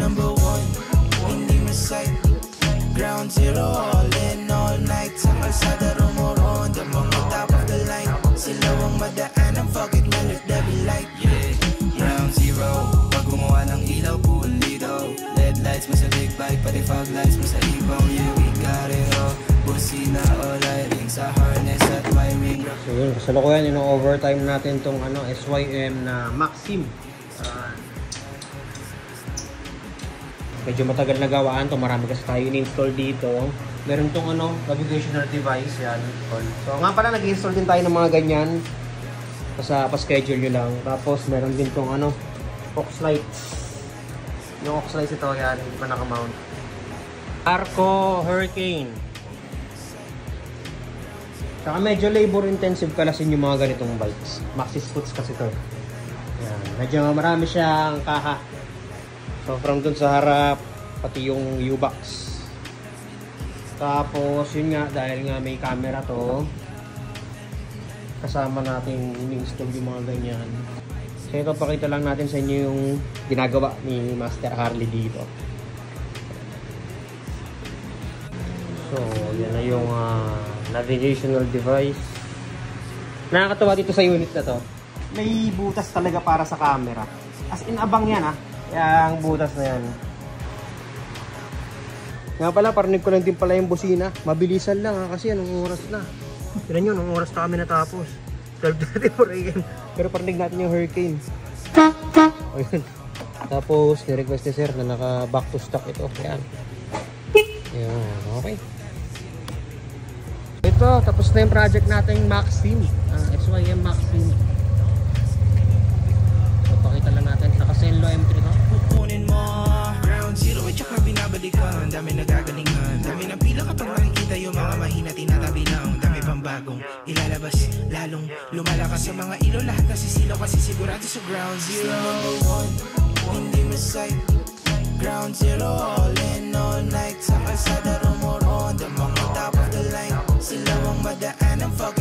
number one, hindi masay. Ground zero, all in all night. Sa kalsada rumuron, the mga top of the line. Sila ang madaan ang fuck it man, let there be light. Yeah, ground zero, pag gumawa ng ilaw, pulido. LED lights mo sa big bike, pati fog lights mo sa ibaw. Yeah, we got it all. Busina o lighting sa harness at wiring. So yun, kasalukuyan yun ang overtime natin tong SYM na Maxim. Medyo matagal na gawaan to, marami kasi tayo in-install dito. Meron tong navigational device yan. So nga pala nag-install din tayo ng mga ganyan. Pa-schedule nyo lang. Tapos meron din tong aux lights. Yung aux lights ito yan, hindi pa nakamount. Arco Hurricane. Saka medyo labor intensive kalasin yung mga ganitong bikes. Maxi Scoots kasi ito. Yan. Medyo marami siyang kaha. So from dun sa harap, pati yung U-box. Tapos yun nga, dahil nga may camera to, kasama natin in-install yung mga ganyan. So ito, pakita lang natin sa inyo yung ginagawa ni Master Harley dito. So yan na yung navigational device. Nakakatawa dito sa unit na to, may butas talaga para sa camera. As in abang yan yung butas na yan. Nga pala, parinig ko lang din pala yung busina. Mabilisan lang kasi anong oras na. Tignan nyo, anong oras na kami natapos. 12:34 AM. Pero parinig natin yung Hurricane. O yun. Tapos, ni-request ni sir na naka back to stock ito. Yan. Yan, okay. Ito, tapos na yung project natin Maxim. SYM Maxim. So, pakita lang natin. Naka-Senlo M3 no? Kukunin mo ground zero at saka binabalikan. Dami nagagalingan, dami ng pila kapag makikita yung mga mahina tinatabi lang. Dami pang bagong ilalabas, lalong lumalakas sa mga ilo. Lahat kasi silo kasi sigurado sa ground zero. Number one, hindi masay. Ground zero, all in all night. Sa kalsada rumuron, the mga top of the line. Sila ang madaan ang fuck